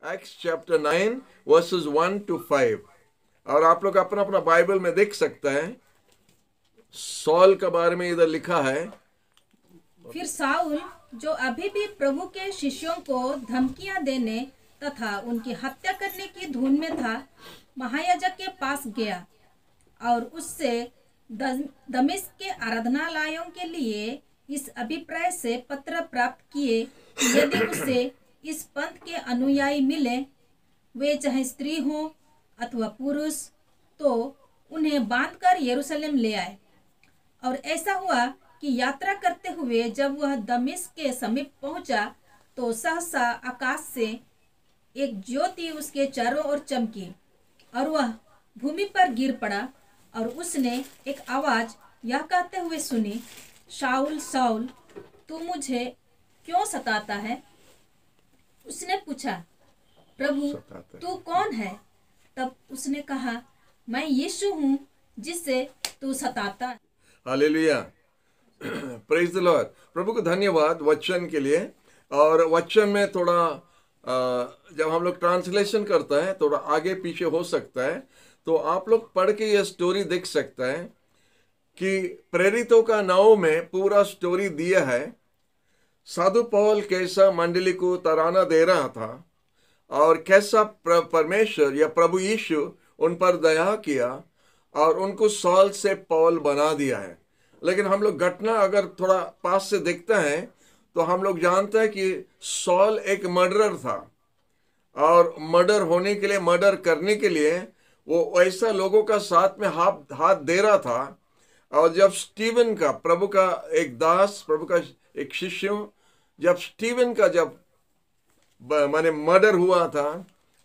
Acts chapter 9 versus 1 to 5। और आप लोग अपना अपना बाइबल में देख सकते हैं, सॉल के बारे में इधर लिखा है। फिर साउल, जो अभी भी प्रभु के शिष्यों को धमकियां देने तथा उनकी हत्या करने की धुन में था, महायाजक के पास गया और उससे दमिश्क के आराधनालयों के लिए इस अभिप्राय से पत्र प्राप्त किए कि यदि उसे इस पंथ के अनुयायी मिले, वे चाहे स्त्री हो अथवा पुरुष, तो उन्हें बांधकर यरूशलेम ले आए। और ऐसा हुआ कि यात्रा करते हुए जब वह दमिश्क के समीप पहुंचा, तो सहसा आकाश से एक ज्योति उसके चारों ओर चमकी और वह भूमि पर गिर पड़ा। और उसने एक आवाज यह कहते हुए सुनी, शाऊल शाऊल, तू मुझे क्यों सताता है? उसने पूछा, प्रभु तू कौन है? तब उसने कहा, मैं यीशु हूँ जिससे तू सताता है। Hallelujah, praise the Lord. प्रभु को धन्यवाद वचन के लिए। और वचन में थोड़ा जब हम लोग ट्रांसलेशन करता है थोड़ा आगे पीछे हो सकता है, तो आप लोग पढ़ के ये स्टोरी देख सकते हैं कि प्रेरितों का 9 में पूरा स्टोरी दिया है। साधु पौल कैसा मंडली को तराना दे रहा था और कैसा परमेश्वर या प्रभु यीशु उन पर दया किया और उनको सॉल से पौल बना दिया है। लेकिन हम लोग घटना अगर थोड़ा पास से देखते हैं तो हम लोग जानते हैं कि सॉल एक मर्डरर था और मर्डर होने के लिए, मर्डर करने के लिए वो ऐसा लोगों का साथ में हाथ दे रहा था। और जब स्टीवन का, प्रभु का एक दास, प्रभु का एक शिष्य, जब स्टीवन का माने मर्डर हुआ था,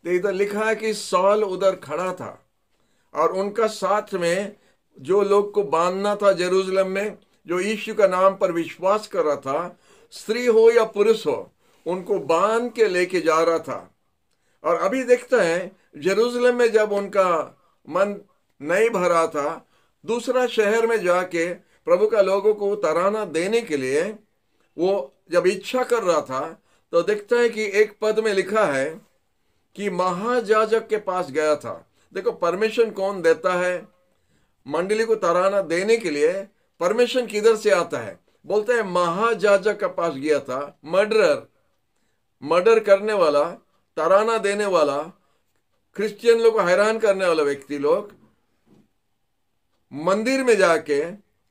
तो इधर लिखा है कि सॉल उधर खड़ा था और उनका साथ में जो लोग को बांधना था जेरूशलेम में, जो यीशु का नाम पर विश्वास कर रहा था, स्त्री हो या पुरुष हो, उनको बांध के लेके जा रहा था। और अभी देखते हैं जेरूशलेम में जब उनका मन नहीं भरा था, दूसरा शहर में जाके प्रभु का लोगों को तराना देने के लिए वो जब इच्छा कर रहा था, तो देखते हैं कि एक पद में लिखा है कि महायाजक के पास गया था। देखो परमिशन कौन देता है मंडली को तराना देने के लिए? परमिशन किधर से आता है? बोलते हैं महायाजक के पास गया था। मर्डर करने वाला, तराना देने वाला, क्रिश्चियन लोग को हैरान करने वाला व्यक्ति लोग मंदिर में जाके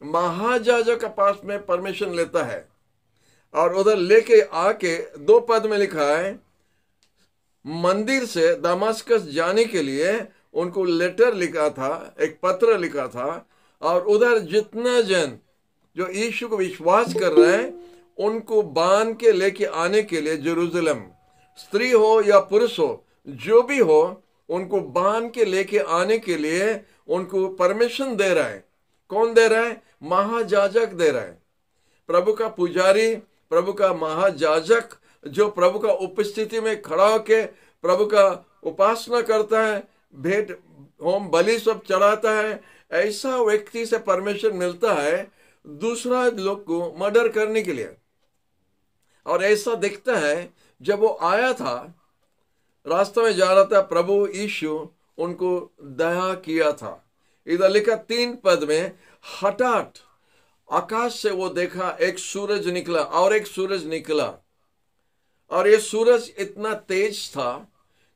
महायाजक के पास में परमिशन लेता है और उधर लेके आके 2 पद में लिखा है, मंदिर से दमिश्क जाने के लिए उनको लेटर लिखा था, एक पत्र लिखा था। और उधर जितना जन जो यीशु को विश्वास कर रहे हैं उनको बांध के लेके आने के लिए जेरूशलेम, स्त्री हो या पुरुष हो, जो भी हो, उनको बांध के लेके आने के लिए उनको परमिशन दे रहा है। कौन दे रहा है? महायाजक दे रहा है। प्रभु का पुजारी, प्रभु का महायाजक, जो प्रभु का उपस्थिति में खड़ा होके प्रभु का उपासना करता है, भेंट होम बलि सब चढ़ाता है, ऐसा व्यक्ति से परमिशन मिलता है दूसरा लोग को मर्डर करने के लिए। और ऐसा दिखता है जब वो आया था, रास्ते में जा रहा था, प्रभु यीशु उनको दया किया था। इधर लिखा 3 पद में, हठात आकाश से वो देखा एक सूरज निकला और एक सूरज निकला। और ये सूरज इतना तेज था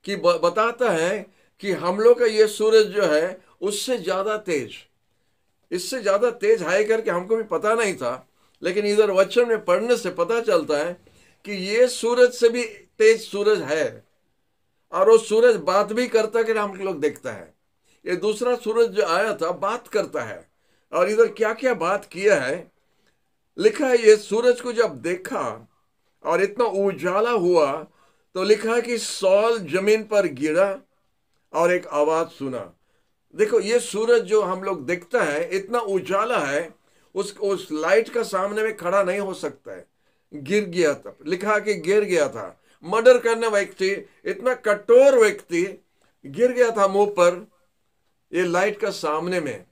कि बताता है कि हम लोग का ये सूरज जो है उससे ज्यादा तेज, इससे ज्यादा तेज है करके हमको भी पता नहीं था। लेकिन इधर वचन में पढ़ने से पता चलता है कि ये सूरज से भी तेज सूरज है और वो सूरज बात भी करता कि हम लोग देखता है। ये दूसरा सूरज जो आया था बात करता है। और इधर क्या क्या बात किया है लिखा है, ये सूरज को जब देखा और इतना उजाला हुआ तो लिखा है कि सॉल जमीन पर गिरा और एक आवाज सुना। देखो ये सूरज जो हम लोग देखता है इतना उजाला है, उस लाइट का सामने में खड़ा नहीं हो सकता है, गिर गया था। लिखा कि गिर गया था। मर्डर करने व्यक्ति, इतना कठोर व्यक्ति गिर गया था मुंह पर ये लाइट का सामने में।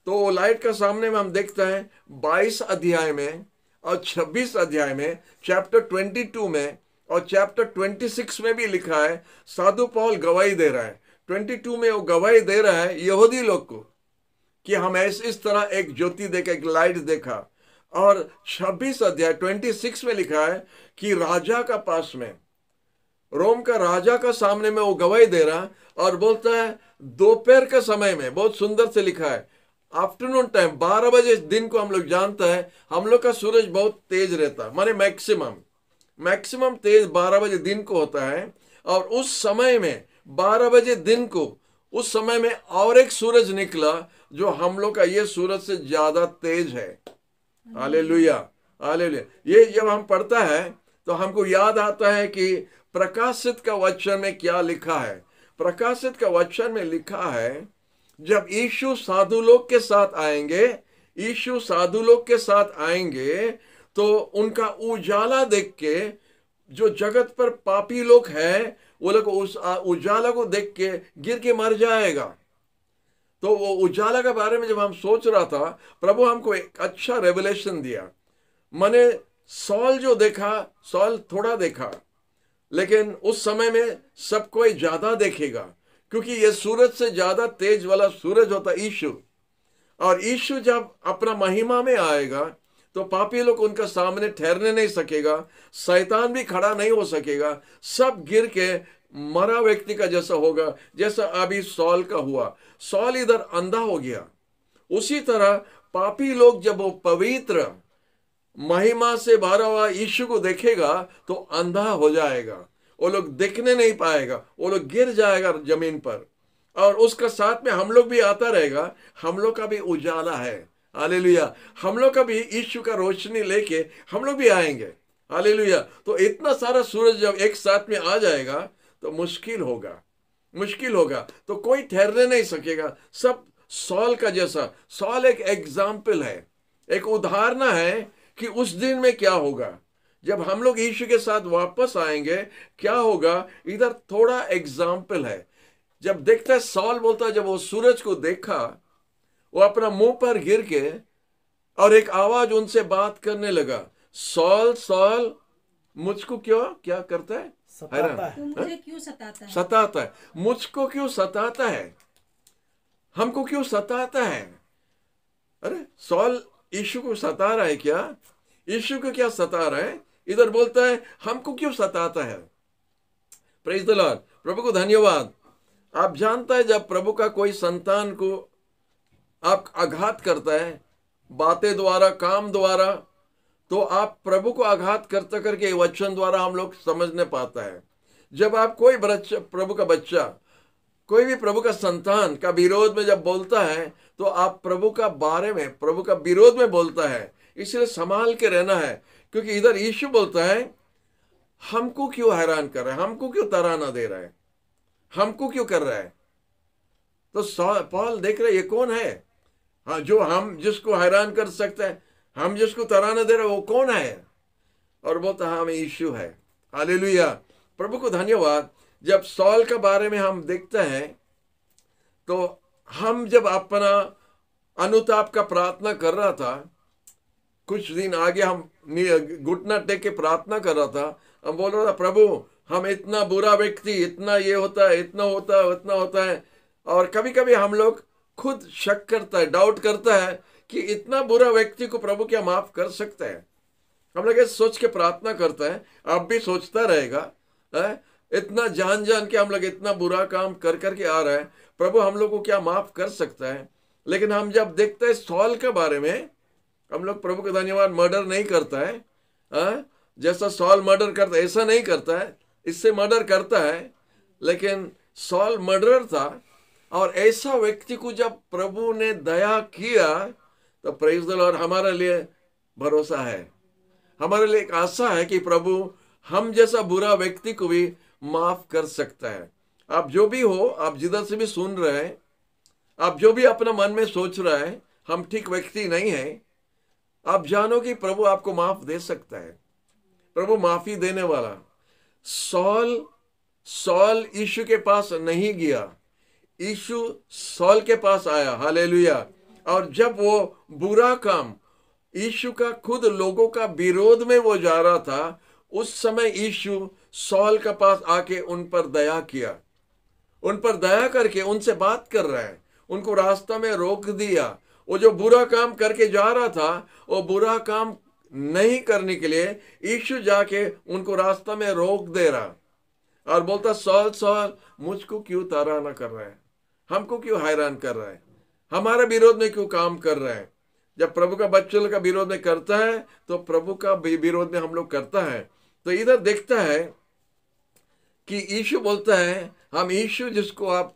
तो लाइट का सामने में हम देखते हैं 22 अध्याय में और 26 अध्याय में, चैप्टर 22 में और चैप्टर 26 में भी लिखा है, साधु पौल गवाही दे रहा है। 22 में वो गवाही दे रहा है यहूदी लोग को कि हम ऐसे इस तरह एक ज्योति देखा, एक लाइट देखा। और 26 अध्याय 26 में लिखा है कि राजा का पास में, रोम का राजा का सामने में वो गवाही दे रहा और बोलता है दोपहर के समय में, बहुत सुंदर से लिखा है, आफ्टरनून टाइम 12 बजे दिन को हम लोग जानता है हम लोग का सूरज बहुत तेज रहता है, माने मैक्सिमम तेज 12 बजे दिन को होता है। और उस समय में 12 बजे दिन को, उस समय में और एक सूरज निकला जो हम लोग का ये सूरज से ज्यादा तेज है। Hallelujah, hallelujah. ये जब हम पढ़ता है तो हमको याद आता है कि प्रकाशित का वचन में क्या लिखा है। प्रकाशित का वचन में लिखा है जब यीशु साधु लोग के साथ आएंगे, यीशु साधु लोग के साथ आएंगे तो उनका उजाला देख के जो जगत पर पापी लोग हैं वो लोग उस उजाला को देख के गिर के मर जाएगा। तो वो उजाला के बारे में जब हम सोच रहा था, प्रभु हमको एक अच्छा रेवलेशन दिया। मैंने सॉल जो देखा, सॉल थोड़ा देखा, लेकिन उस समय में सब कोई ज्यादा देखेगा, क्योंकि ये सूरज से ज्यादा तेज वाला सूरज होता यीशु। और यीशु जब अपना महिमा में आएगा तो पापी लोग उनका सामने ठहरने नहीं सकेगा, शैतान भी खड़ा नहीं हो सकेगा, सब गिर के मरा व्यक्ति का जैसा होगा, जैसा अभी सॉल का हुआ। सॉल इधर अंधा हो गया, उसी तरह पापी लोग जब वो पवित्र महिमा से भरा हुआ यीशु को देखेगा तो अंधा हो जाएगा, वो लोग देखने नहीं पाएगा, वो लोग गिर जाएगा जमीन पर। और उसका साथ में हम लोग भी आता रहेगा, हम लोग का भी उजाला है। हालेलुया, हम लोग का भी यीशु का रोशनी लेके हम लोग भी आएंगे। हालेलुया। तो इतना सारा सूरज जब एक साथ में आ जाएगा तो मुश्किल होगा, तो कोई ठहरने नहीं सकेगा, सब सॉल का जैसा। सॉल एक एग्जाम्पल है, एक उदाहरण है कि उस दिन में क्या होगा जब हम लोग यीशु के साथ वापस आएंगे, क्या होगा। इधर थोड़ा एग्जाम्पल है। जब देखता है, सॉल बोलता है जब वो सूरज को देखा, वो अपना मुंह पर गिर के और एक आवाज उनसे बात करने लगा, सॉल सॉल मुझको क्यों क्या करता है, मुझे क्यों सताता है, सताता है, मुझको क्यों सताता है, हमको क्यों सताता है। अरे सॉल यीशु को सता रहा है क्या, यीशु को क्या सता रहा है। इधर बोलता है हमको क्यों सताता है। प्रेज द लॉर्ड, प्रभु को धन्यवाद। आप जानता है जब प्रभु का कोई संतान को आप आघात करता है बातें द्वारा, काम द्वारा, तो आप प्रभु को आघात करते करके वचन द्वारा हम लोग समझने पाता है। जब आप कोई प्रभु का बच्चा, कोई भी प्रभु का संतान का विरोध में जब बोलता है तो आप प्रभु का बारे में, प्रभु का विरोध में बोलता है, इसलिए संभाल के रहना है। क्योंकि इधर यीशु बोलता है हमको क्यों हैरान कर रहा है, हमको क्यों तराना दे रहा है, हमको क्यों कर रहा है। तो पौल देख रहे ये कौन है, हाँ, जो हम जिसको हैरान कर सकते हैं, हम जिसको तराना दे रहे वो कौन है। और बोलता है हम यीशु है। हालेलुया, प्रभु को धन्यवाद। जब सॉल के बारे में हम देखते हैं तो हम जब अपना अनुताप का प्रार्थना कर रहा था, कुछ दिन आगे हम घुटना टेक के प्रार्थना कर रहा था, हम बोल रहा था प्रभु हम इतना बुरा व्यक्ति, इतना ये होता है, इतना होता है, उतना होता है। और कभी कभी हम लोग खुद शक करता है, डाउट करता है कि इतना बुरा व्यक्ति को प्रभु क्या माफ कर सकता है। हम लोग ऐसे सोच के प्रार्थना करता है, आप भी सोचता रहेगा है? इतना जान जान के हम लोग इतना बुरा काम कर करके आ रहे हैं, प्रभु हम लोग को क्या माफ कर सकता है। लेकिन हम जब देखते हैं सॉल के बारे में, हम लोग प्रभु का धन्यवाद मर्डर नहीं करता है, जैसा सॉल मर्डर करता है ऐसा नहीं करता है, इससे मर्डर करता है, लेकिन सॉल मर्डरर था। और ऐसा व्यक्ति को जब प्रभु ने दया किया तो प्रेज द लॉर्ड, हमारे लिए भरोसा है, हमारे लिए एक आशा है कि प्रभु हम जैसा बुरा व्यक्ति को भी माफ कर सकता है। आप जो भी हो, आप जिधर से भी सुन रहे हैं, आप जो भी अपना मन में सोच रहा है हम ठीक व्यक्ति नहीं है, आप जानो कि प्रभु आपको माफ दे सकता है। प्रभु माफी देने वाला। सॉल यीशु के पास नहीं गया, यीशु सॉल के पास आया। हालेलुया। और जब वो बुरा काम यीशु का खुद लोगों का विरोध में वो जा रहा था, उस समय यीशु सौल के पास आके उन पर दया किया, उन पर दया करके उनसे बात कर रहा है, उनको रास्ता में रोक दिया। वो जो बुरा काम करके जा रहा था, वो बुरा काम नहीं करने के लिए यीशु जाके उनको रास्ता में रोक दे रहा और बोलता, सौल सौल मुझको क्यों ताड़ना कर रहा है, हमको क्यों हैरान कर रहा है, हमारा विरोध में क्यों काम कर रहा है। जब प्रभु का बच्चों का विरोध में करता है तो प्रभु का विरोध में हम लोग करता है। तो इधर देखता है कि यीशु बोलता है, हम यीशु जिसको आप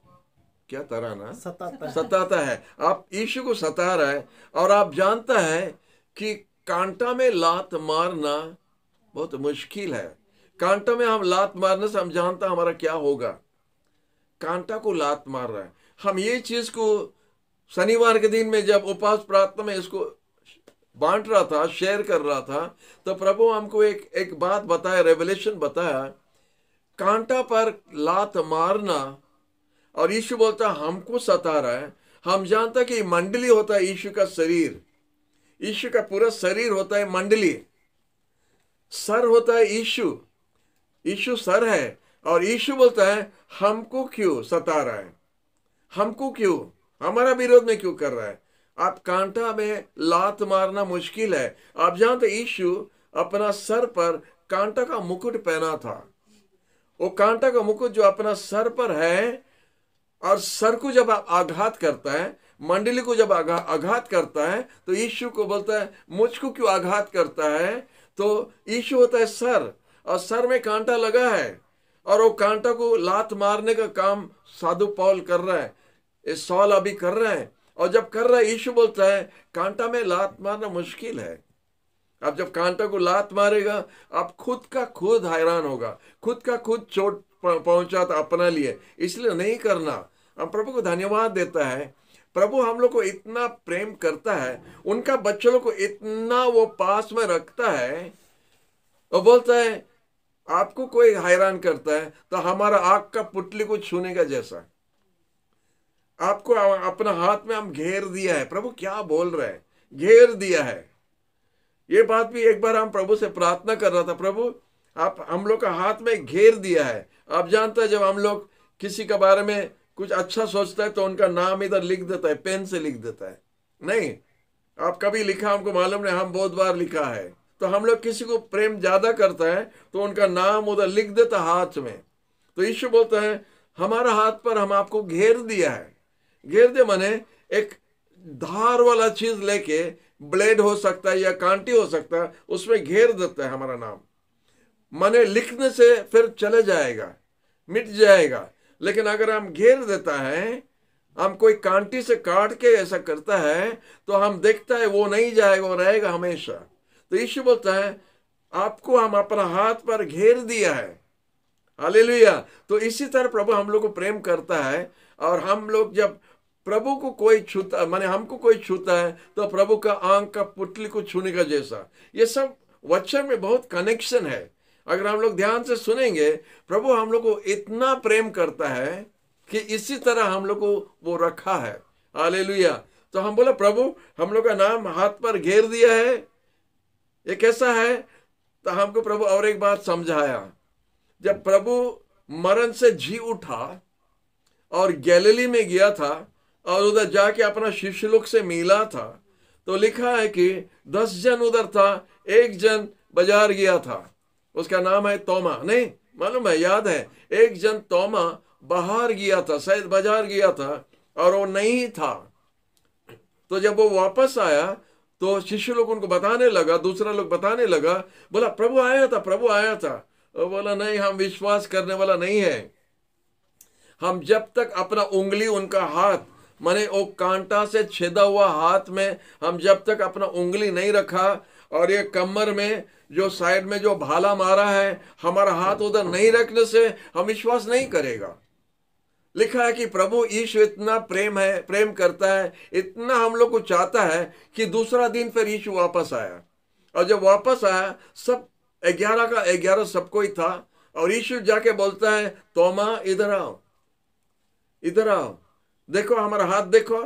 क्या तराना सताता है, आप यीशु को सता रहा है और आप जानता है कि कांटा में लात मारना बहुत मुश्किल है। कांटा में हम लात मारने से हम जानता हमारा क्या होगा। कांटा को लात मार रहा है। हम ये चीज को शनिवार के दिन में जब उपवास प्रार्थना में इसको बांट रहा था, शेयर कर रहा था, तो प्रभु हमको एक बात बताया, रेवलेशन बताया, कांटा पर लात मारना। और यीशु बोलता हमको सता रहा है। हम जानता कि मंडली होता है यीशु का शरीर, यीशु का पूरा शरीर होता है मंडली, सर होता है यीशु, यीशु सर है। और यीशु बोलता है हमको क्यों सता रहा है, हमको क्यों, हमारा विरोध में क्यों कर रहा है। आप कांटा में लात मारना मुश्किल है। आप जानते यीशु अपना सर पर कांटा का मुकुट पहना था। वो कांटा का मुकुट जो अपना सर पर है, और सर को जब आघात करता है, मंडली को जब आघात करता है, तो यीशु को बोलता है मुझको क्यों आघात करता है। तो यीशु होता है सर, और सर में कांटा लगा है, और वो कांटा को लात मारने का काम साधु पौल कर रहा है, इस सौल अभी कर रहा है। और जब कर रहा है, यीशु बोलता है कांटा में लात मारना मुश्किल है। अब जब कांटा को लात मारेगा, आप खुद का खुद हैरान होगा, खुद का खुद चोट पहुंचाता अपना लिए, इसलिए नहीं करना। हम प्रभु को धन्यवाद देता है, प्रभु हम लोग को इतना प्रेम करता है, उनका बच्चों को इतना वो पास में रखता है। और बोलता है आपको कोई हैरान करता है तो हमारा आग का पुतली को छूने का जैसा, आपको अपना हाथ में हम घेर दिया है। प्रभु क्या बोल रहे हैं, घेर दिया है। ये बात भी एक बार हम प्रभु से प्रार्थना कर रहा था, प्रभु आप हम लोग का हाथ में घेर दिया है। आप जानते हैं जब हम लोग किसी के बारे में कुछ अच्छा सोचता है तो उनका नाम इधर लिख देता है, पेन से लिख देता है। नहीं, आप कभी लिखा हमको मालूम नहीं, हम बहुत बार लिखा है। तो हम लोग किसी को प्रेम ज्यादा करता है तो उनका नाम उधर लिख देता हाथ में। तो यीशु बोलता है हमारा हाथ पर हम आपको घेर दिया है। घेर दे माने एक धार वाला चीज लेके, ब्लेड हो सकता है या कांटी हो सकता है, उसमें घेर देता है हमारा नाम। माने लिखने से फिर चले जाएगा, मिट जाएगा। लेकिन अगर हम घेर देता है, हम कोई कांटी से काट के ऐसा करता है, तो हम देखता है वो नहीं जाएगा, वो रहेगा हमेशा। तो यीशु बोलता है आपको हम अपना हाथ पर घेर दिया है। हालेलुया। तो इसी तरह प्रभु हम लोग को प्रेम करता है। और हम लोग जब प्रभु को कोई छूता, माने हमको कोई छूता है, तो प्रभु का आंख का पुतली को छूने का जैसा। ये सब वचन में बहुत कनेक्शन है। अगर हम लोग ध्यान से सुनेंगे, प्रभु हम लोग को इतना प्रेम करता है कि इसी तरह हम लोग को वो रखा है। हालेलुया। तो हम बोला प्रभु हम लोग का नाम हाथ पर घेर दिया है, ये कैसा है। तो हमको प्रभु और एक बात समझाया। जब प्रभु मरण से जी उठा और गैलिली में गया था और उधर जाके अपना शिष्य लोग से मिला था, तो लिखा है कि 10 जन उधर था, एक जन बाजार गया था, उसका नाम है तोमा। नहीं मालूम है, याद है, एक जन तोमा बाहर गया था, शायद बाजार गया था और वो नहीं था। तो जब वो वापस आया तो शिष्य लोग उनको बताने लगा, दूसरा लोग बताने लगा, बोला प्रभु आया था, प्रभु आया था। वो बोला नहीं, हम विश्वास करने वाला नहीं है। हम जब तक अपना उंगली उनका हाथ, माने वो कांटा से छेदा हुआ हाथ में हम जब तक अपना उंगली नहीं रखा, और ये कमर में जो साइड में जो भाला मारा है, हमारा हाथ उधर नहीं रखने से हम विश्वास नहीं करेगा। लिखा है कि प्रभु यीशु इतना प्रेम करता है, इतना हम लोग को चाहता है कि दूसरा दिन फिर यीशु वापस आया। और जब वापस आया, सब 11 का 11 सबको ही था। और यीशु जाके बोलता है तोमा इधर आओ, इधर आओ, देखो हमारा हाथ देखो,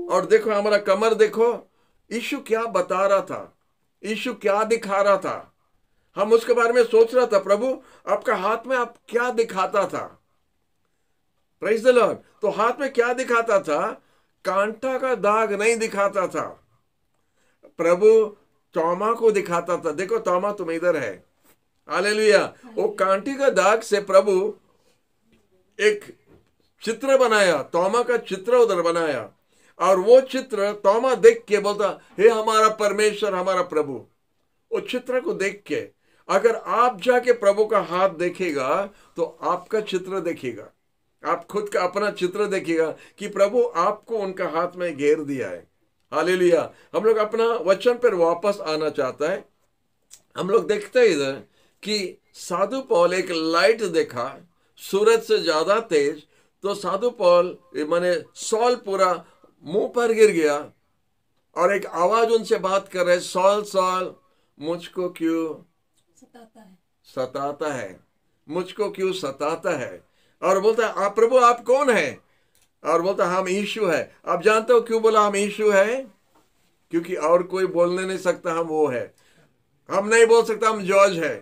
और देखो हमारा कमर देखो। यीशु क्या बता रहा था, यीशु क्या दिखा रहा था। हम उसके बारे में सोच रहा था, प्रभु आपका हाथ में आप क्या दिखाता था? Praise the Lord. तो हाथ में क्या दिखाता था? कांटा का दाग नहीं दिखाता था। प्रभु तोमा को दिखाता था, देखो तोमा तुम इधर है, हालेलुया। वो कांटी का दाग से प्रभु एक चित्र बनाया, तोमा का चित्र उधर बनाया, और वो चित्र तोमा देख के बोलता, हे हमारा परमेश्वर, हमारा प्रभु। वो चित्र को देख के अगर आप जाके प्रभु का हाथ देखेगा तो आपका चित्र देखेगा, आप खुद का अपना चित्र देखिएगा कि प्रभु आपको उनका हाथ में घेर दिया है। हालेलुया। हम लोग अपना वचन पर वापस आना चाहता है। हम लोग देखते हैं इधर कि साधु पौल एक लाइट देखा, सूरज से ज्यादा तेज। तो साधु पौल माने सॉल पूरा मुंह पर गिर गया, और एक आवाज उनसे बात कर रहे, सॉल सॉल मुझको क्यों सताता है, मुझको क्यों सताता है। और बोलता है, आप प्रभु आप कौन है? और बोलता हम यीशु है। आप जानते हो क्यों बोला हम यीशु है? क्योंकि और कोई बोलने नहीं सकता हम वो है। हम नहीं बोल सकता हम जॉर्ज है,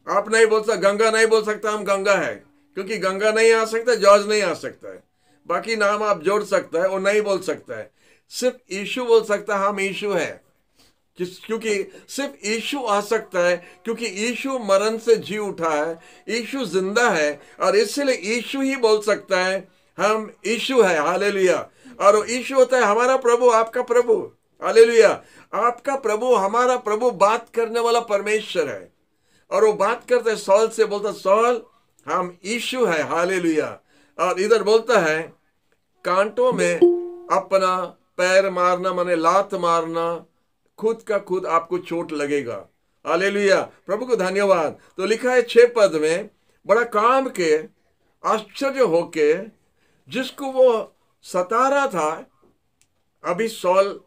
आप नहीं बोल सकता, गंगा नहीं बोल सकता हम गंगा है, क्योंकि गंगा नहीं आ सकता, जॉर्ज नहीं आ सकता है। बाकी नाम आप जोड़ सकता है, वो नहीं बोल सकता है। सिर्फ यीशु बोल सकता है हम यीशु है, क्योंकि सिर्फ यीशु आ सकता है, क्योंकि यीशु मरण से जी उठा है, यीशु जिंदा है, और इसलिए यीशु ही बोल सकता है हम यीशु है। हालेलुया। और यीशु होता है हमारा प्रभु, आपका प्रभु। हालेलुया। आपका प्रभु, हमारा प्रभु बात करने वाला परमेश्वर है, और वो बात करते है सॉल से, बोलता सॉल हम यीशु है। हालेलुया। और इधर बोलता है कांटों में अपना पैर मारना माने लात मारना, खुद का खुद आपको चोट लगेगा। हालेलुया। प्रभु को धन्यवाद। तो लिखा है 6 पद में, बड़ा काम के आश्चर्य होके जिसको वो सता रहा था, अभी सॉल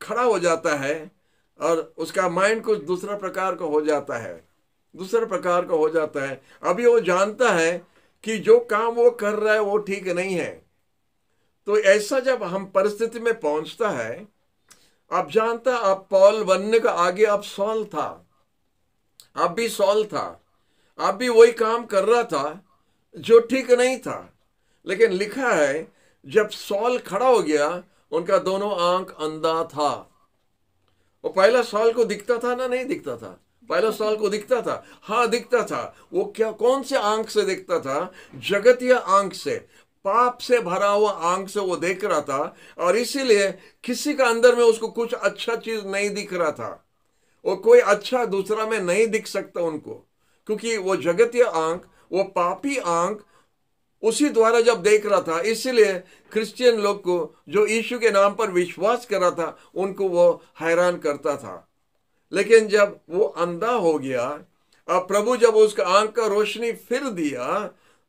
खड़ा हो जाता है, और उसका माइंड कुछ दूसरा प्रकार का हो जाता है, दूसरे प्रकार का हो जाता है। अभी वो जानता है कि जो काम वो कर रहा है वो ठीक नहीं है। तो ऐसा जब हम परिस्थिति में पहुंचता है, आप जानता, आप पौल बनने का आगे आप सॉल था, आप भी सॉल था, आप भी वही काम कर रहा था जो ठीक नहीं था। लेकिन लिखा है जब सॉल खड़ा हो गया, उनका दोनों आंख अंधा था। वो पहला सॉल को दिखता था ना, नहीं दिखता था? पहला सॉल को दिखता था, हाँ दिखता था। वो क्या, कौन से आंख से दिखता था? जगतीय आंख से, पाप से भरा हुआ आंख से वो देख रहा था, और इसीलिए किसी का अंदर में उसको कुछ अच्छा चीज नहीं दिख रहा था। वो कोई अच्छा दूसरा में नहीं दिख सकता उनको, क्योंकि वो जगतीय आंख, वो पापी आंख उसी द्वारा जब देख रहा था। इसीलिए क्रिश्चियन लोग को जो यीशु के नाम पर विश्वास कर रहा था, उनको वो हैरान करता था। लेकिन जब वो अंधा हो गया, अब प्रभु जब उसका आंख का रोशनी फिर दिया,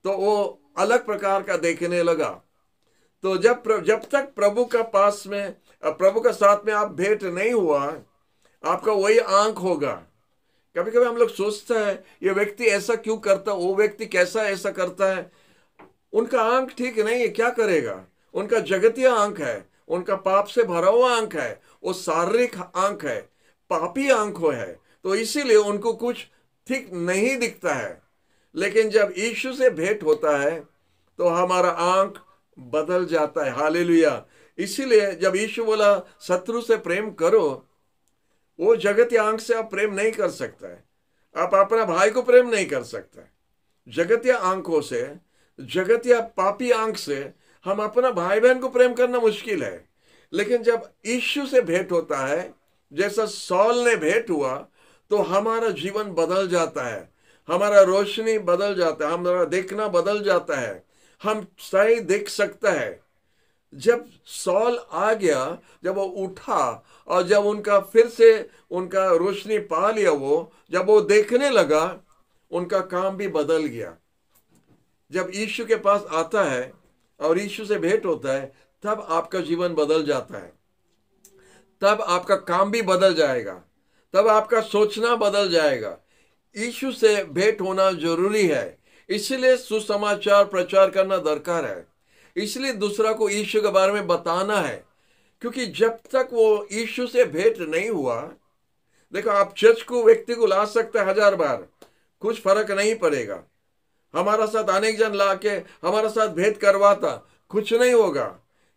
तो वो अलग प्रकार का देखने लगा। तो जब तक प्रभु का पास में, प्रभु का साथ में आप भेंट नहीं हुआ, आपका वही आंख होगा। कभी कभी हम लोग सोचते हैं ये व्यक्ति ऐसा क्यों करता, वो व्यक्ति कैसा ऐसा करता है। उनका आंख ठीक नहीं है, क्या करेगा? उनका जगतीय आंख है, उनका पाप से भरा हुआ आंख है, वो शारीरिक आंख है, पापी आंख है, तो इसीलिए उनको कुछ ठीक नहीं दिखता है। लेकिन जब यीशु से भेंट होता है तो हमारा आंख बदल जाता है। हालेलुया। इसीलिए जब यीशु बोला शत्रु से प्रेम करो, वो जगतीय आंख से आप प्रेम नहीं कर सकता है, आप अपना भाई को प्रेम नहीं कर सकता है। जगतीय आंखों से, जगतीय पापी आंख से हम अपना भाई बहन को प्रेम करना मुश्किल है। लेकिन जब यीशु से भेंट होता है, जैसा सॉल ने भेंट हुआ, तो हमारा जीवन बदल जाता है, हमारा रोशनी बदल जाता है, हमारा देखना बदल जाता है, हम सही देख सकता है। जब सॉल आ गया, जब वो उठा, और जब उनका फिर से उनका रोशनी पा लिया, वो जब वो देखने लगा, उनका काम भी बदल गया। जब यीशु के पास आता है और यीशु से भेंट होता है, तब आपका जीवन बदल जाता है, तब आपका काम भी बदल जाएगा, तब आपका सोचना बदल जाएगा। यीशु से भेंट होना जरूरी है, इसलिए सुसमाचार प्रचार करना दरकार है, इसलिए दूसरा को यीशु के बारे में बताना है। क्योंकि जब तक वो यीशु से भेंट नहीं हुआ, देखो, आप चर्च को व्यक्ति को ला सकते हैं 1000 बार, कुछ फर्क नहीं पड़ेगा। हमारा साथ अनेक जन ला के हमारा साथ भेंट करवाता, कुछ नहीं होगा।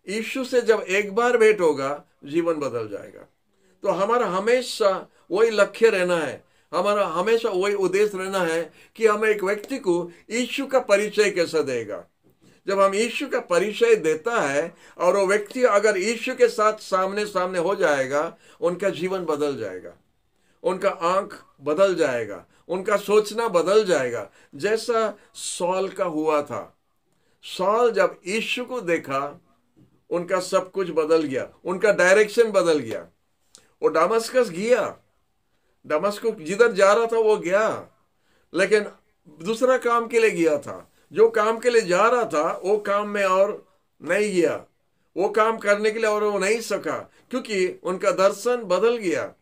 यीशु से जब एक बार भेंट होगा, जीवन बदल जाएगा। तो हमारा हमेशा वही लक्ष्य रहना है, हमारा हमेशा वही उद्देश्य रहना है कि हम एक व्यक्ति को यीशु का परिचय कैसे देगा। जब हम यीशु का परिचय देता है और वो व्यक्ति अगर यीशु के साथ सामने सामने हो जाएगा, उनका जीवन बदल जाएगा, उनका आंख बदल जाएगा, उनका सोचना बदल जाएगा, जैसा सॉल का हुआ था। सॉल जब यीशु को देखा, उनका सब कुछ बदल गया, उनका डायरेक्शन बदल गया। वो दमिश्क गया, दमिश्क जिधर जा रहा था वो गया, लेकिन दूसरा काम के लिए गया था। जो काम के लिए जा रहा था वो काम में और नहीं गया, वो काम करने के लिए और वो नहीं सका, क्योंकि उनका दर्शन बदल गया,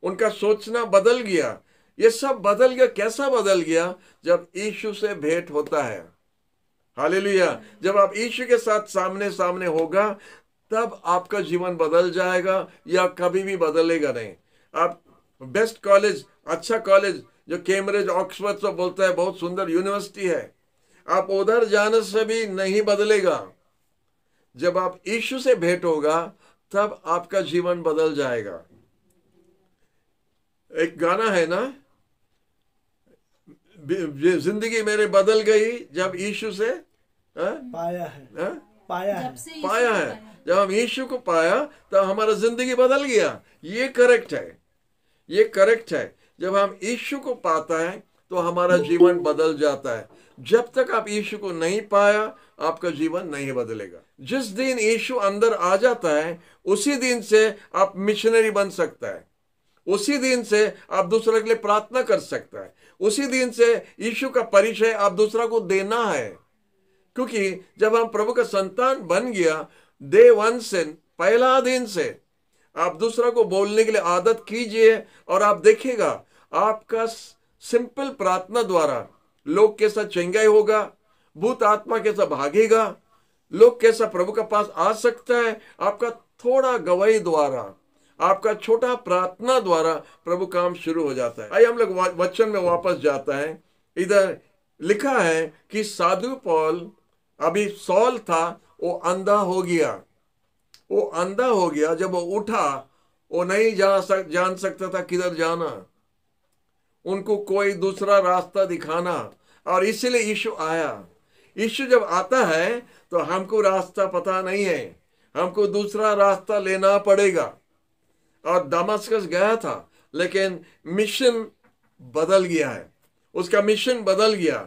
उनका सोचना बदल गया। ये सब बदल गया। कैसा बदल गया? जब यीशु से भेंट होता है। हालेलुया। जब आप यीशु के साथ सामने सामने होगा, तब आपका जीवन बदल जाएगा, या कभी भी बदलेगा नहीं। आप बेस्ट कॉलेज, अच्छा कॉलेज जो कैम्ब्रिज ऑक्सफोर्ड सब बोलता है, बहुत सुंदर यूनिवर्सिटी है, आप उधर जाने से भी नहीं बदलेगा। जब आप यीशु से भेंट होगा, तब आपका जीवन बदल जाएगा। एक गाना है ना, जिंदगी मेरे बदल गई जब यीशु से पाया है, पाया है, पाया है। जब हम यीशु को पाया, तब हमारा जिंदगी बदल गया। ये करेक्ट है, ये करेक्ट है। जब हम यीशु को पाता है, तो हमारा जीवन बदल जाता है। जब तक आप यीशु को नहीं पाया, आपका जीवन नहीं बदलेगा। जिस दिन यीशु अंदर आ जाता है, उसी दिन से आप मिशनरी बन सकता है, उसी दिन से आप दूसरे के लिए प्रार्थना कर सकता है, उसी दिन से यीशु का परिचय आप दूसरा को देना है। क्योंकि जब हम प्रभु का संतान बन गया, डे 1 से, पहला दिन से आप दूसरा को बोलने के लिए आदत कीजिए, और आप देखिएगा आपका सिंपल प्रार्थना द्वारा लोग कैसा चंगाई होगा, भूत आत्मा कैसा भागेगा, लोग कैसा प्रभु के पास आ सकता है। आपका थोड़ा गवाही द्वारा, आपका छोटा प्रार्थना द्वारा प्रभु काम शुरू हो जाता है। आइए हम लोग वचन में वापस जाता है। इधर लिखा है कि साधु पौल, अभी सॉल था, वो अंधा हो गया। वो अंधा हो गया। जब वो उठा, वो नहीं जान सकता था किधर जाना, उनको कोई दूसरा रास्ता दिखाना, और इसीलिए यीशु आया। यीशु जब आता है, तो हमको रास्ता पता नहीं है, हमको दूसरा रास्ता लेना पड़ेगा। और दमिश्क गया था, लेकिन मिशन बदल गया है, उसका मिशन बदल गया।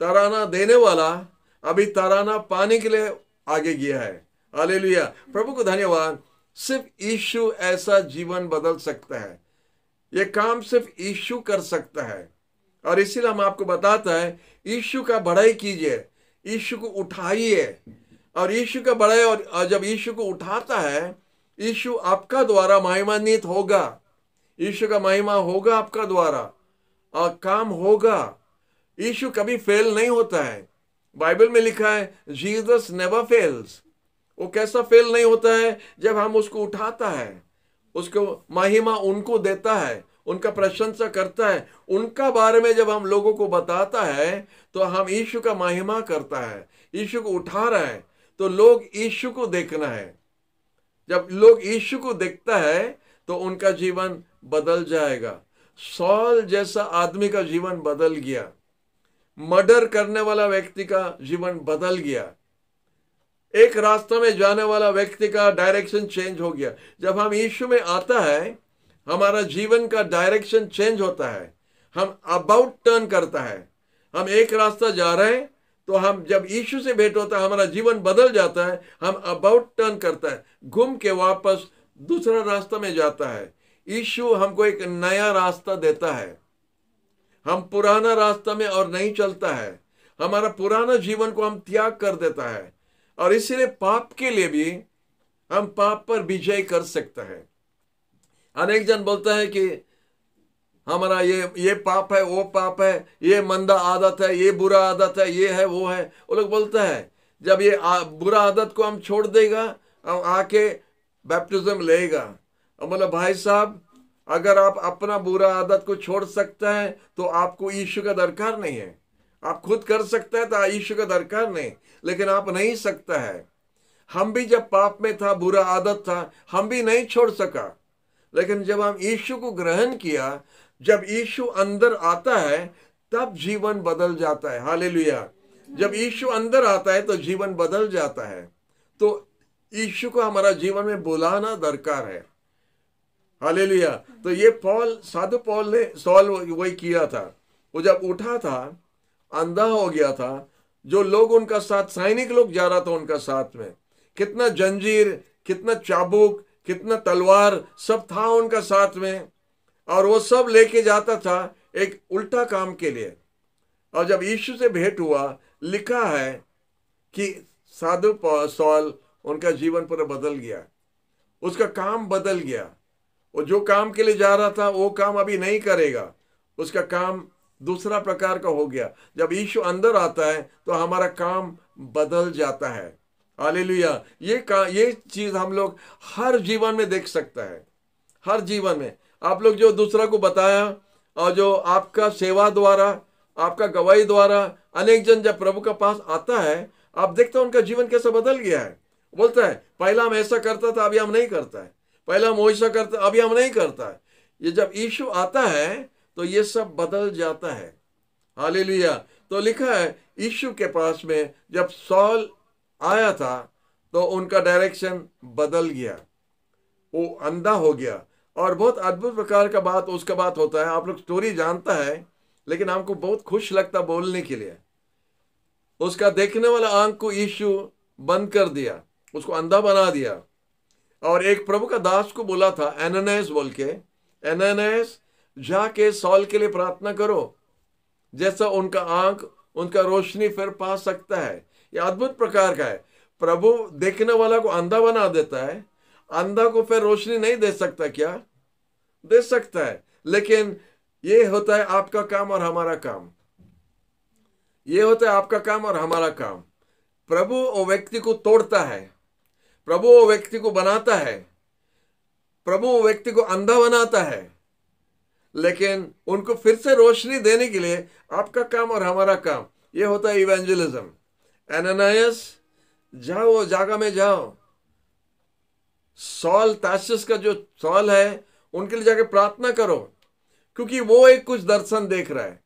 तराना देने वाला अभी तराना पाने के लिए आगे गया है। हालेलुया, प्रभु को धन्यवाद। सिर्फ यीशु ऐसा जीवन बदल सकता है, ये काम सिर्फ यीशु कर सकता है। और इसीलिए हम आपको बताता है, यीशु का बड़ाई कीजिए, यीशु को उठाइए, और यीशु का बड़ाई। और जब यीशु को उठाता है, यीशु आपका द्वारा महिमान्वित होगा, यीशु का महिमा होगा आपका द्वारा, और काम होगा। यीशु कभी फेल नहीं होता है। बाइबल में लिखा है, जीसस नेवर फेल्स। वो कैसा फेल नहीं होता है? जब हम उसको उठाता है, उसको महिमा उनको देता है, उनका प्रशंसा करता है, उनका बारे में जब हम लोगों को बताता है, तो हम यीशु का महिमा करता है, यीशु को उठा रहे हैं। तो लोग यीशु को देखना है। जब लोग यीशु को देखता है, तो उनका जीवन बदल जाएगा। सॉल जैसा आदमी का जीवन बदल गया, मर्डर करने वाला व्यक्ति का जीवन बदल गया, एक रास्ते में जाने वाला व्यक्ति का डायरेक्शन चेंज हो गया। जब हम यीशु में आता है, हमारा जीवन का डायरेक्शन चेंज होता है, हम अबाउट टर्न करता है। हम एक रास्ता जा रहे हैं, तो हम जब यीशु से भेंट होता है, हमारा जीवन बदल जाता है, हम अबाउट टर्न करता है, घूम के वापस दूसरा रास्ता में जाता है। यीशु हमको एक नया रास्ता देता है। हम पुराना रास्ता में और नहीं चलता है, हमारा पुराना जीवन को हम त्याग कर देता है। और इसीलिए पाप के लिए भी हम पाप पर विजय कर सकते हैं। अनेक जन बोलता है कि हमारा ये पाप है, वो पाप है, ये मंदा आदत है, ये बुरा आदत है, ये है, वो है। वो लोग बोलता है, जब ये बुरा आदत को हम छोड़ देगा, हम आके बैप्टिज्म लेगा। और बोला, भाई साहब, अगर आप अपना बुरा आदत को छोड़ सकते हैं तो आपको यीशु का दरकार नहीं है। आप खुद कर सकते हैं तो यीशु का दरकार नहीं, लेकिन आप नहीं सकता है। हम भी जब पाप में था, बुरा आदत था, हम भी नहीं छोड़ सका, लेकिन जब हम यीशु को ग्रहण किया, जब यीशु अंदर आता है तब जीवन बदल जाता है। हालेलुया। जब यीशु अंदर आता है तो जीवन बदल जाता है। तो यीशु को हमारा जीवन में बुलाना दरकार है। हालेलुया। तो ये साधु पौल ने सॉल वही किया था। वो जब उठा था, अंधा हो गया था, जो लोग उनका साथ, सैनिक लोग जा रहा था उनका साथ में, कितना जंजीर, कितना चाबुक, कितना तलवार सब था उनका साथ में, और वो सब लेके जाता था एक उल्टा काम के लिए। और जब यीशु से भेंट हुआ, लिखा है कि साधु सॉल, उनका जीवन पूरा बदल गया, उसका काम बदल गया। वो जो काम के लिए जा रहा था वो काम अभी नहीं करेगा, उसका काम दूसरा प्रकार का हो गया। जब यीशु अंदर आता है तो हमारा काम बदल जाता है। हालेलुया। ये चीज हम लोग हर जीवन में देख सकता है। हर जीवन में आप लोग जो दूसरा को बताया, और जो आपका सेवा द्वारा, आपका गवाही द्वारा अनेक जन जब प्रभु का पास आता है, आप देखते हो उनका जीवन कैसे बदल गया है। बोलता है पहला हम ऐसा करता था, अभी हम नहीं करता है। पहला हम वैसा करता, अभी हम नहीं करता है। ये जब यीशु आता है तो ये सब बदल जाता है। हालेलुया। तो लिखा है यीशु के पास में जब सॉल आया था तो उनका डायरेक्शन बदल गया, वो अंधा हो गया। और बहुत अद्भुत प्रकार का बात उसका बात होता है। आप लोग स्टोरी जानता है, लेकिन हमको बहुत खुश लगता बोलने के लिए। उसका देखने वाला आंख को यीशु बंद कर दिया, उसको अंधा बना दिया। और एक प्रभु का दास को बोला था, एनानियास बोल के, एनानियास जाके सॉल के लिए प्रार्थना करो, जैसा उनका आंख, उनका रोशनी फिर पा सकता है। यह अद्भुत प्रकार का है। प्रभु देखने वाला को अंधा बना देता है। अंधा को फिर रोशनी नहीं दे सकता क्या? दे सकता है। लेकिन ये होता है आपका काम और हमारा काम। ये होता है आपका काम और हमारा काम। प्रभु वो व्यक्ति को तोड़ता है, प्रभु वो व्यक्ति को बनाता है, प्रभु वो व्यक्ति को अंधा बनाता है, लेकिन उनको फिर से रोशनी देने के लिए आपका काम और हमारा काम, ये होता है इवेंजलिज्म। एनानियास, जाओ वो जगह में जाओ, सॉल तार्सुस का जो सॉल है उनके लिए जाके प्रार्थना करो, क्योंकि वो एक कुछ दर्शन देख रहा है।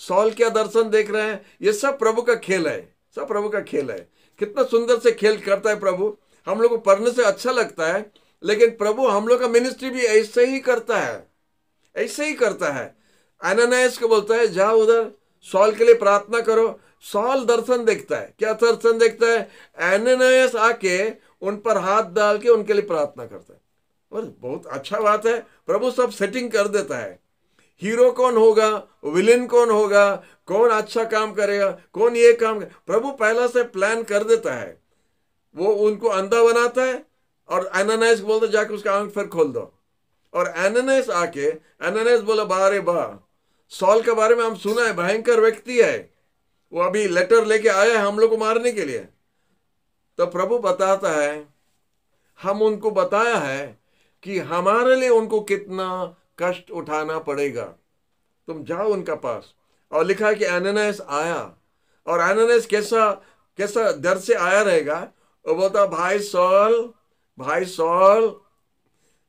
सॉल क्या दर्शन देख रहे हैं? ये सब प्रभु का खेल है, सब प्रभु का खेल है। कितना सुंदर से खेल करता है प्रभु। हम लोग को पढ़ने से अच्छा लगता है, लेकिन प्रभु हम लोग का मिनिस्ट्री भी ऐसे ही करता है, ऐसे ही करता है। एनानियास को बोलता है जाओ उधर सॉल के लिए प्रार्थना करो। सॉल दर्शन देखता है। क्या दर्शन देखता है? एनानियास आके उन पर हाथ डाल के उनके लिए प्रार्थना करता है। और बहुत अच्छा बात है, प्रभु सब सेटिंग कर देता है। हीरो कौन होगा, विलेन कौन होगा, कौन अच्छा काम करेगा, कौन ये काम प्रभु पहला से प्लान कर देता है। वो उनको अंधा बनाता है और एनानियास को बोलता है जाके उसका आंख फिर खोल दो। और एनानियास बोला बारे वाह, सॉल के बारे में हम सुना है, भयंकर व्यक्ति है, वो अभी लेटर लेके आया है हम लोग को मारने के लिए। तो प्रभु बताता है, हम उनको बताया है कि हमारे लिए उनको कितना कष्ट उठाना पड़ेगा, तुम जाओ उनका पास। और लिखा है कि एनानियास आया, और एनानियास कैसा डर से आया रहेगा। वो बोलता भाई सॉल,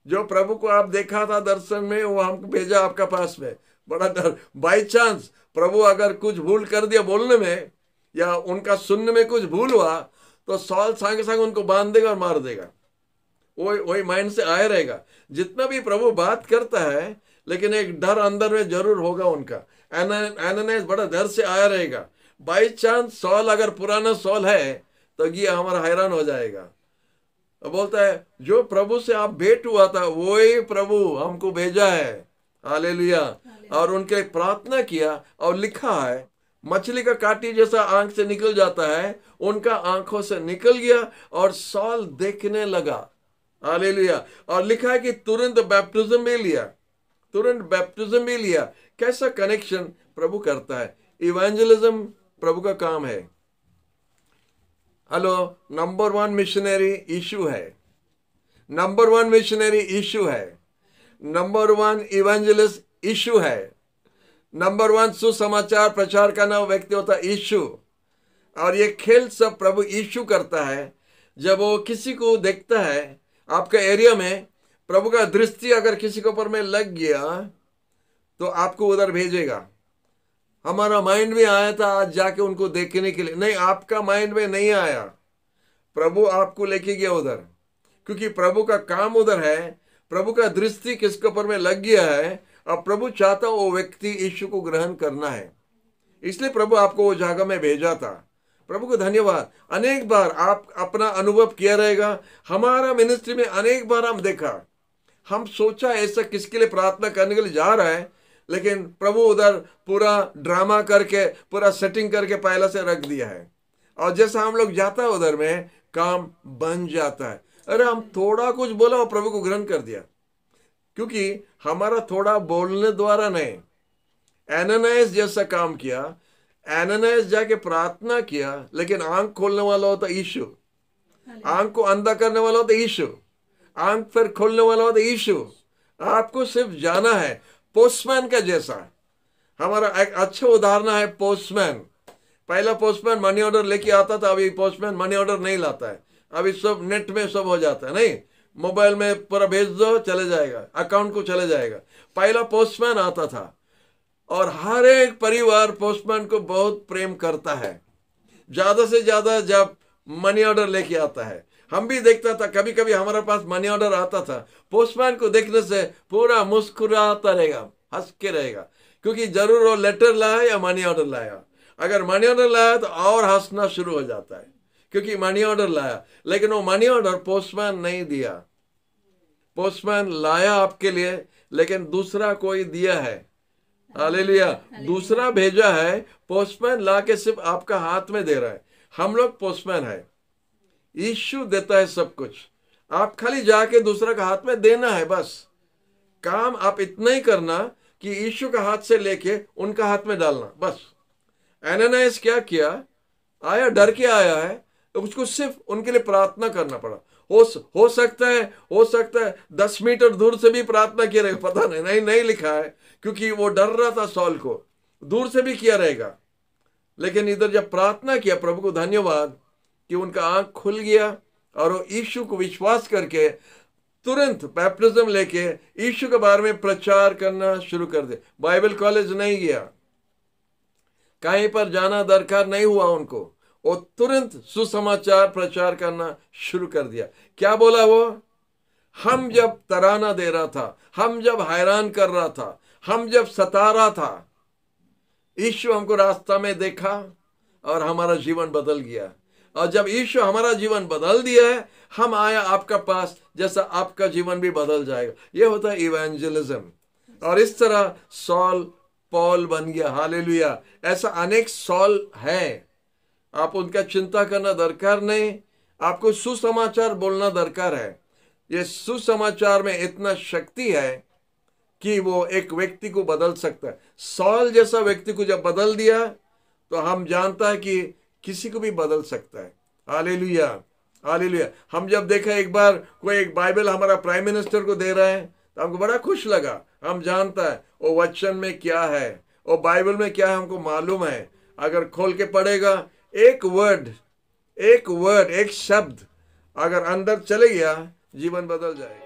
जो प्रभु को आप देखा था दर्शन में, वो हमको भेजा आपका पास में। बड़ा डर, बाई चांस प्रभु अगर कुछ भूल कर दिया बोलने में या उनका सुनने में कुछ भूल हुआ तो सॉल संग संग उनको बांध देगा और मार देगा। वही माइंड से आया रहेगा। जितना भी प्रभु बात करता है, लेकिन एक डर अंदर में जरूर होगा उनका। एनानियास बड़ा डर से आया रहेगा। बाई चांस सॉल अगर पुराना सॉल है तो ये हमारा हैरान हो जाएगा। बोलता है जो प्रभु से आप भेंट हुआ था वही प्रभु हमको भेजा है। हालेलुया। और उनके प्रार्थना किया, और लिखा है मछली का कांटी जैसा आंख से निकल जाता है, उनका आंखों से निकल गया और सॉल देखने लगा। हालेलुया। और लिखा है कि तुरंत बैप्टिज्म भी लिया। कैसा कनेक्शन प्रभु करता है। इवेंजलिज्म प्रभु का काम है। हेलो, नंबर 1 मिशनरी यीशु है। नंबर 1 इवेंजलिस्ट यीशु है। नंबर 1 सुसमाचार प्रचार करना व्यक्ति होता है यीशु। और ये खेल सब प्रभु यीशु करता है। जब वो किसी को देखता है आपका एरिया में, प्रभु का दृष्टि अगर किसी के ऊपर में लग गया तो आपको उधर भेजेगा। हमारा माइंड में आया था आज जाके उनको देखने के लिए, नहीं, आपका माइंड में नहीं आया, प्रभु आपको लेके गया उधर, क्योंकि प्रभु का काम उधर है। प्रभु का दृष्टि किसके ऊपर में लग गया है, अब प्रभु चाहता वो व्यक्ति यीशु को ग्रहण करना है, इसलिए प्रभु आपको वो जगह में भेजा था। प्रभु को धन्यवाद। अनेक बार आप अपना अनुभव किया रहेगा, हमारा मिनिस्ट्री में अनेक बार हम देखा, हम सोचा ऐसा किसके लिए प्रार्थना करने के लिए जा रहा है, लेकिन प्रभु उधर पूरा ड्रामा करके पूरा सेटिंग करके पहले से रख दिया है, और जैसा हम लोग जाता है उधर में काम बन जाता है। अरे हम थोड़ा कुछ बोला और प्रभु को ग्रहण कर दिया, क्योंकि हमारा थोड़ा बोलने द्वारा नहीं। एनानियास जैसा काम किया, एनानियास जाके प्रार्थना किया, लेकिन आंख खोलने वाला होता यीशु, आंख को अंधा करने वाला होता यीशु, आंख फिर खोलने वाला होता यीशु। आपको सिर्फ जाना है, पोस्टमैन का जैसा। हमारा एक अच्छा उदाहरण है पोस्टमैन। पहला पोस्टमैन मनी ऑर्डर लेके आता था, अभी पोस्टमैन मनी ऑर्डर नहीं लाता है, अभी सब नेट में सब हो जाता है। नहीं, मोबाइल में पूरा भेज दो, चले जाएगा, अकाउंट को चले जाएगा। पहला पोस्टमैन आता था, और हर एक परिवार पोस्टमैन को बहुत प्रेम करता है, ज्यादा से ज्यादा जब मनी ऑर्डर लेके आता है। हम भी देखता था, कभी कभी हमारे पास मनी ऑर्डर आता था, पोस्टमैन को देखने से पूरा मुस्कुराता रहेगा, हंस के रहेगा, क्योंकि जरूर वो लेटर लाया या मनी ऑर्डर लाया। अगर मनी ऑर्डर लाया तो और हंसना शुरू हो जाता है, क्योंकि मनी ऑर्डर लाया। लेकिन वो मनी ऑर्डर पोस्टमैन नहीं दिया, पोस्टमैन लाया आपके लिए, लेकिन दूसरा कोई दिया है। हालेलुया, दूसरा भेजा है, पोस्टमैन ला के सिर्फ आपका हाथ में दे रहा है। हम लोग पोस्टमैन है, यीशु देता है सब कुछ, आप खाली जाके दूसरा का हाथ में देना है। बस काम आप इतना ही करना कि यीशु का हाथ से लेके उनका हाथ में डालना, बस। एनानियास क्या किया, आया, डर के आया है, तो उसको सिर्फ उनके लिए प्रार्थना करना पड़ा। हो सकता है 10 मीटर दूर से भी प्रार्थना किया रहेगा, पता नहीं लिखा है, क्योंकि वो डर रहा था सॉल को, दूर से भी किया रहेगा। लेकिन इधर जब प्रार्थना किया, प्रभु को धन्यवाद कि उनका आंख खुल गया, और वो यीशु को विश्वास करके तुरंत बैप्टिज्म लेके यीशु के बारे में प्रचार करना शुरू कर दे। बाइबल कॉलेज नहीं गया, कहीं पर जाना दरकार नहीं हुआ उनको, वो तुरंत सुसमाचार प्रचार करना शुरू कर दिया। क्या बोला वो, हम जब तराना दे रहा था, हम जब हैरान कर रहा था, हम जब सता रहा था, यीशु हमको रास्ता में देखा और हमारा जीवन बदल गया। और जब यीशु हमारा जीवन बदल दिया है, हम आया आपका पास, जैसा आपका जीवन भी बदल जाएगा। यह होता है इवेंजलिज्म। और इस तरह सॉल पॉल बन गया। हालेलुया, ऐसा अनेक सॉल है, आप उनका चिंता करना दरकार नहीं, आपको सुसमाचार बोलना दरकार है। ये सुसमाचार में इतना शक्ति है कि वो एक व्यक्ति को बदल सकता है। सॉल जैसा व्यक्ति को जब बदल दिया, तो हम जानता है कि किसी को भी बदल सकता है। Hallelujah, hallelujah. हम जब देखा एक बार कोई एक बाइबल हमारा प्राइम मिनिस्टर को दे रहा है, तो हमको बड़ा खुश लगा। हम जानता है वो वचन में क्या है, वो बाइबल में क्या है, हमको मालूम है। अगर खोल के पढ़ेगा, एक वर्ड, एक शब्द अगर अंदर चले गया, जीवन बदल जाएगा।